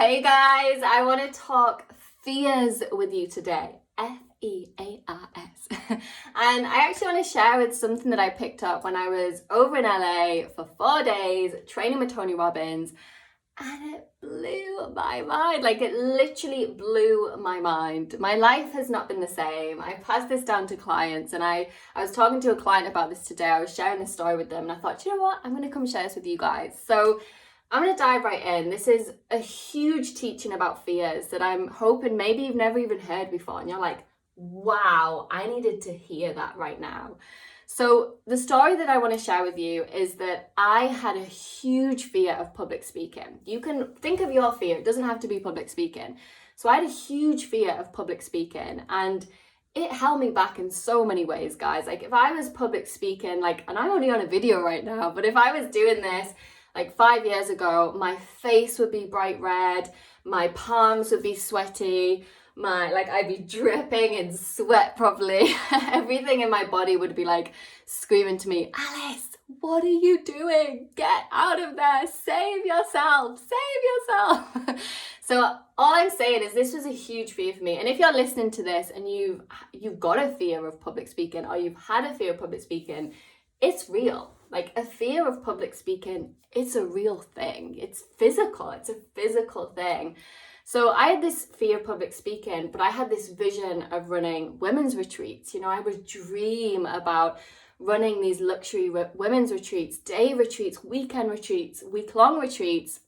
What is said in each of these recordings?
Hey guys, I want to talk fears with you today. Fears. And I actually want to share with something that I picked up when I was over in LA for 4 days training with Tony Robbins, and it blew my mind. Like, it literally blew my mind. My life has not been the same. I passed this down to clients, and I was talking to a client about this today. I was sharing this story with them, and I thought, you know what? I'm going to come share this with you guys. So I'm going to dive right in. This is a huge teaching about fears that I'm hoping maybe you've never even heard before. And you're like, wow, I needed to hear that right now. So the story that I want to share with you is that I had a huge fear of public speaking. You can think of your fear. It doesn't have to be public speaking. So I had a huge fear of public speaking, and it held me back in so many ways, guys. Like, if I was public speaking, and I'm only on a video right now, but if I was doing this like 5 years ago, my face would be bright red, my palms would be sweaty, I'd be dripping in sweat probably. Everything in my body would be like screaming to me, Alice, what are you doing? Get out of there, save yourself. So all I'm saying is this was a huge fear for me. And if you're listening to this and you've got a fear of public speaking, or you've had a fear of public speaking, it's real. Like, a fear of public speaking, it's a real thing. It's physical. It's a physical thing. So I had this fear of public speaking, but I had this vision of running women's retreats. I would dream about running these luxury women's retreats, day retreats, weekend retreats, week-long retreats.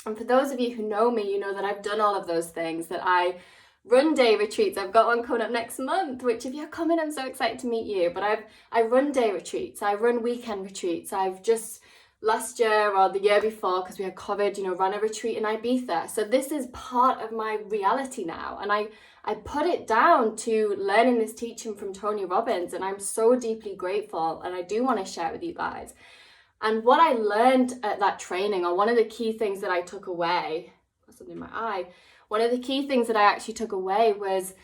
And for those of you who know me, you know that I've done all of those things, that I run day retreats. I've got one coming up next month, which if you're coming, I'm so excited to meet you. But I run day retreats, I run weekend retreats. I've just last year or the year before, because we had COVID, ran a retreat in Ibiza. So this is part of my reality now. And I put it down to learning this teaching from Tony Robbins, and I'm so deeply grateful. And I do want to share it with you guys. And what I learned at that training, or one of the key things that I took away, got something in my eye, one of the key things that I actually took away was,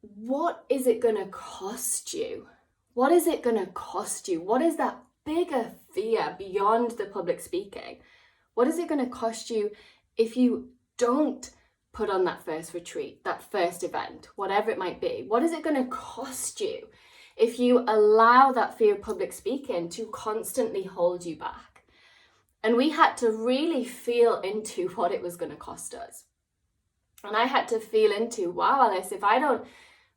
what is it going to cost you? What is it going to cost you? What is that bigger fear beyond the public speaking? What is it going to cost you if you don't put on that first retreat, that first event, whatever it might be? What is it going to cost you if you allow that fear of public speaking to constantly hold you back? And we had to really feel into what it was going to cost us. And I had to feel into, wow, Alice, if I don't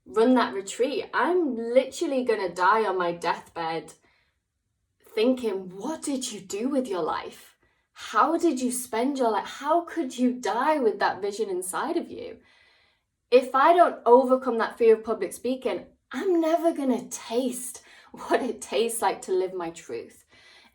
run that retreat, I'm literally going to die on my deathbed thinking, what did you do with your life? How did you spend your life? How could you die with that vision inside of you? If I don't overcome that fear of public speaking, I'm never going to taste what it tastes like to live my truth.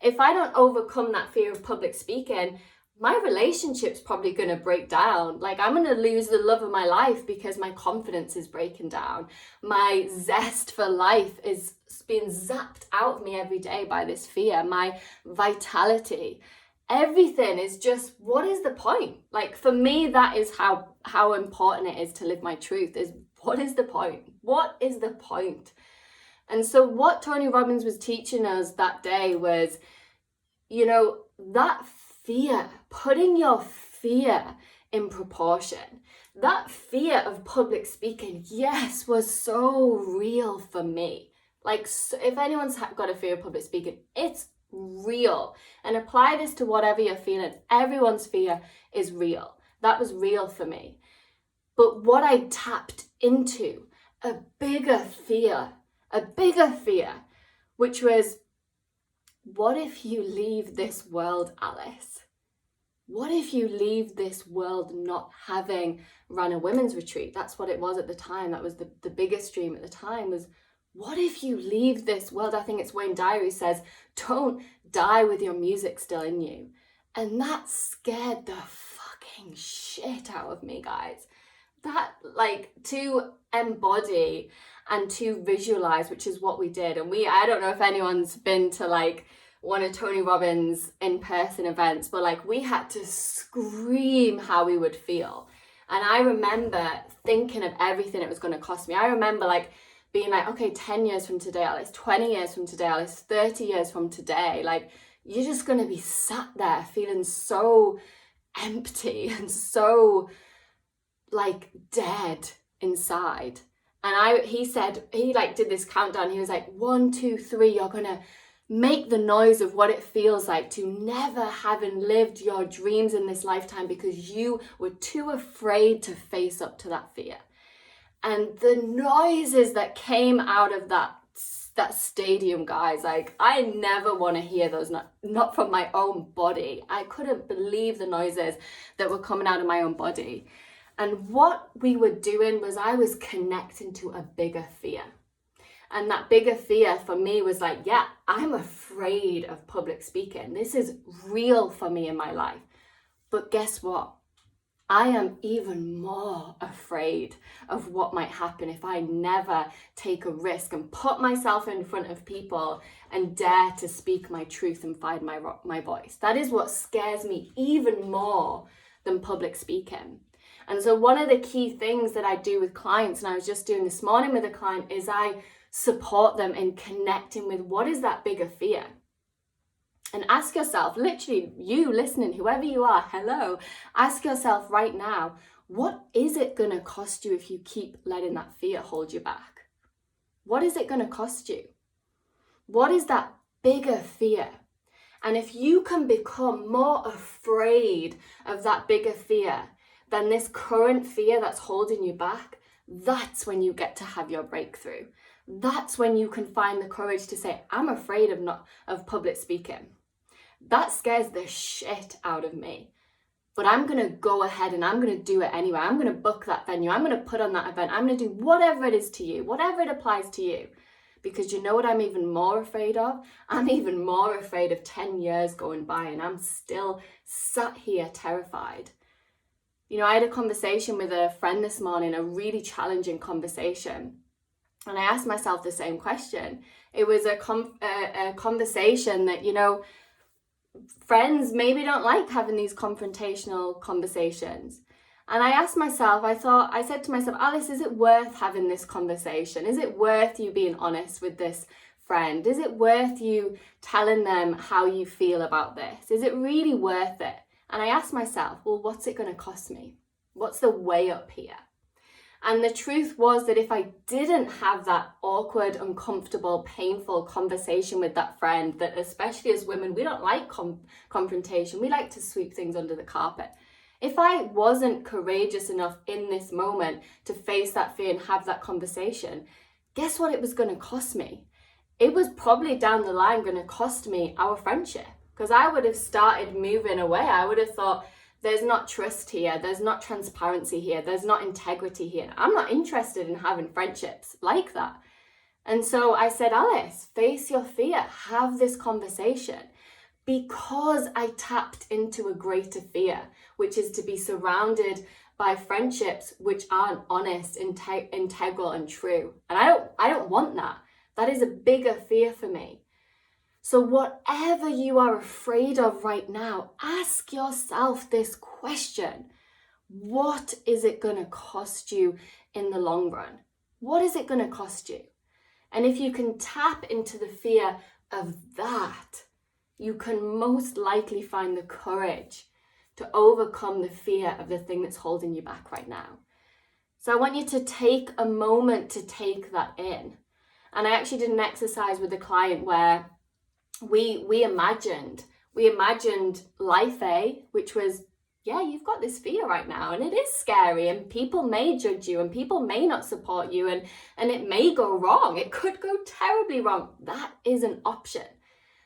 If I don't overcome that fear of public speaking, my relationship's probably going to break down. I'm going to lose the love of my life because my confidence is breaking down. My zest for life is being zapped out of me every day by this fear. My vitality, everything is just, what is the point? For me, that is how important it is to live my truth, is what is the point? What is the point? And so what Tony Robbins was teaching us that day was, that fear, putting your fear in proportion. That fear of public speaking, yes, was so real for me. If anyone's got a fear of public speaking, it's real. And apply this to whatever you're feeling. Everyone's fear is real. That was real for me. But what I tapped into, a bigger fear, which was, what if you leave this world, Alice? What if you leave this world not having run a women's retreat? That's what it was at the time. That was the biggest dream at the time, was, what if you leave this world? I think it's Wayne Dyer says, don't die with your music still in you. And that scared the fucking shit out of me, guys. That, to embody and to visualize, which is what we did. And I don't know if anyone's been to one of Tony Robbins in-person events, but we had to scream how we would feel. And I remember thinking of everything it was going to cost me. I remember being okay, 10 years from today, Alice, 20 years from today, Alice, 30 years from today, you're just going to be sat there feeling so empty and so like dead inside. And he said, he like did this countdown. He was like, 1, 2, 3, you're gonna make the noise of what it feels like to never having lived your dreams in this lifetime because you were too afraid to face up to that fear. And the noises that came out of that stadium, guys, like I never want to hear those, not from my own body. I couldn't believe the noises that were coming out of my own body. And what we were doing was I was connecting to a bigger fear. And that bigger fear for me was like, yeah, I'm afraid of public speaking. This is real for me in my life. But guess what? I am even more afraid of what might happen if I never take a risk and put myself in front of people and dare to speak my truth and find my voice. That is what scares me even more than public speaking. And so one of the key things that I do with clients, and I was just doing this morning with a client, is I support them in connecting with what is that bigger fear. And ask yourself, literally you listening, whoever you are, hello, ask yourself right now, what is it going to cost you if you keep letting that fear hold you back? What is it going to cost you? What is that bigger fear? And if you can become more afraid of that bigger fear than this current fear that's holding you back, that's when you get to have your breakthrough. That's when you can find the courage to say, I'm afraid of public speaking. That scares the shit out of me. But I'm going to go ahead and I'm going to do it anyway. I'm going to book that venue. I'm going to put on that event. I'm going to do whatever it is to you, whatever it applies to you. Because you know what I'm even more afraid of? I'm even more afraid of 10 years going by and I'm still sat here terrified. You know, I had a conversation with a friend this morning, a really challenging conversation. And I asked myself the same question. It was a conversation that, you know, friends maybe don't like having these confrontational conversations. And I asked myself, I said to myself, Alice, is it worth having this conversation? Is it worth you being honest with this friend? Is it worth you telling them how you feel about this? Is it really worth it? And I asked myself, well, what's it going to cost me? What's the way up here? And the truth was that if I didn't have that awkward, uncomfortable, painful conversation with that friend, that especially as women, we don't like confrontation. We like to sweep things under the carpet. If I wasn't courageous enough in this moment to face that fear and have that conversation, guess what it was going to cost me? It was probably down the line going to cost me our friendship, because I would have started moving away. I would have thought, there's not trust here, there's not transparency here, there's not integrity here. I'm not interested in having friendships like that. And so I said, Alice, face your fear, have this conversation. Because I tapped into a greater fear, which is to be surrounded by friendships which aren't honest, integral and true. And I don't want that. That is a bigger fear for me. So whatever you are afraid of right now, ask yourself this question. What is it going to cost you in the long run? What is it going to cost you? And if you can tap into the fear of that, you can most likely find the courage to overcome the fear of the thing that's holding you back right now. So I want you to take a moment to take that in. And I actually did an exercise with a client where we imagined life A, which was, yeah, you've got this fear right now and it is scary and people may judge you and people may not support you and it may go wrong. It could go terribly wrong. That is an option.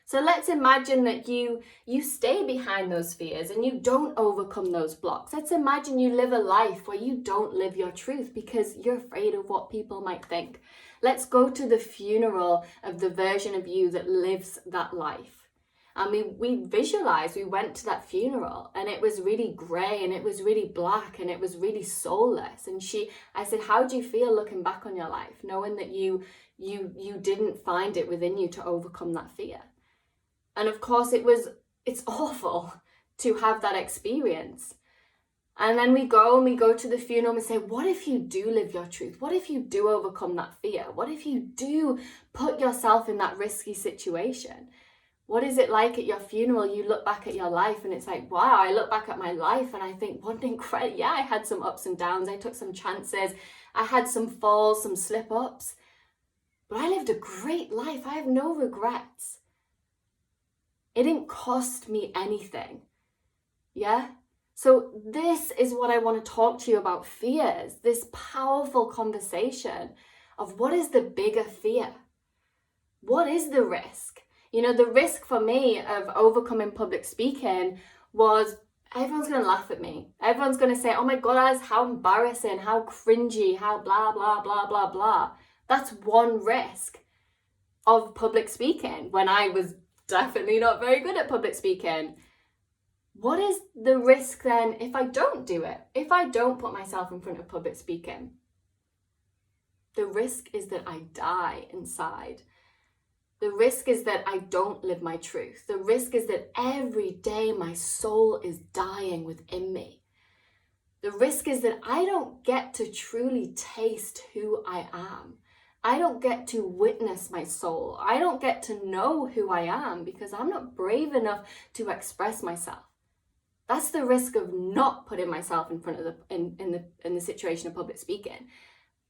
So let's imagine that you stay behind those fears and you don't overcome those blocks. Let's imagine you live a life where you don't live your truth because you're afraid of what people might think. Let's go to the funeral of the version of you that lives that life. And we visualized, we went to that funeral and it was really grey and it was really black and it was really soulless. And I said, how do you feel looking back on your life, knowing that you didn't find it within you to overcome that fear? And of course it's awful to have that experience. And then we go to the funeral and we say, what if you do live your truth? What if you do overcome that fear? What if you do put yourself in that risky situation? What is it like at your funeral? You look back at your life and it's like, wow, I look back at my life and I think, what an incredible, yeah, I had some ups and downs. I took some chances. I had some falls, some slip ups, but I lived a great life. I have no regrets. It didn't cost me anything. Yeah? So this is what I want to talk to you about fears, this powerful conversation of what is the bigger fear? What is the risk? You know, the risk for me of overcoming public speaking was everyone's going to laugh at me. Everyone's going to say, oh my God, Az, how embarrassing, how cringy, how blah, blah, blah, blah, blah. That's one risk of public speaking when I was definitely not very good at public speaking. What is the risk then if I don't do it? If I don't put myself in front of public speaking? The risk is that I die inside. The risk is that I don't live my truth. The risk is that every day my soul is dying within me. The risk is that I don't get to truly taste who I am. I don't get to witness my soul. I don't get to know who I am because I'm not brave enough to express myself. That's the risk of not putting myself in front of in the situation of public speaking.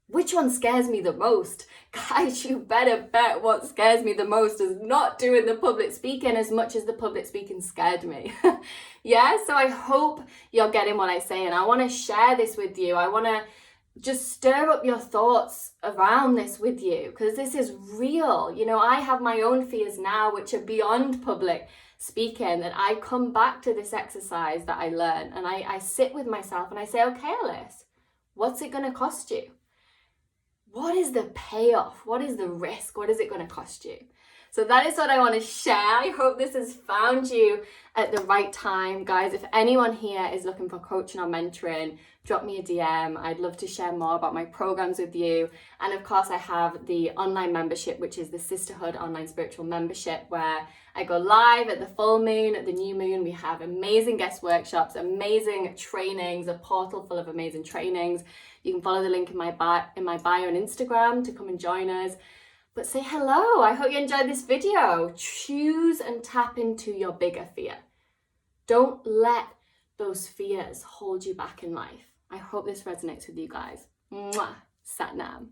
Which one scares me the most? Guys, you better bet what scares me the most is not doing the public speaking as much as the public speaking scared me. Yeah, so I hope you're getting what I say, and I want to share this with you. I want to just stir up your thoughts around this with you because this is real. You know, I have my own fears now which are beyond public speaking, that I come back to this exercise that I learned and I sit with myself and I say, okay, Alice, what's it going to cost you? What is the payoff? What is the risk? What is it going to cost you? So that is what I want to share. I hope this has found you at the right time. Guys, if anyone here is looking for coaching or mentoring, drop me a DM. I'd love to share more about my programs with you. And of course, I have the online membership, which is the Sisterhood Online Spiritual Membership, where I go live at the full moon, at the new moon. We have amazing guest workshops, amazing trainings, a portal full of amazing trainings. You can follow the link in my bio on Instagram to come and join us. But say hello. I hope you enjoyed this video. Choose and tap into your bigger fear. Don't let those fears hold you back in life. I hope this resonates with you guys. Mwah. Sat Nam.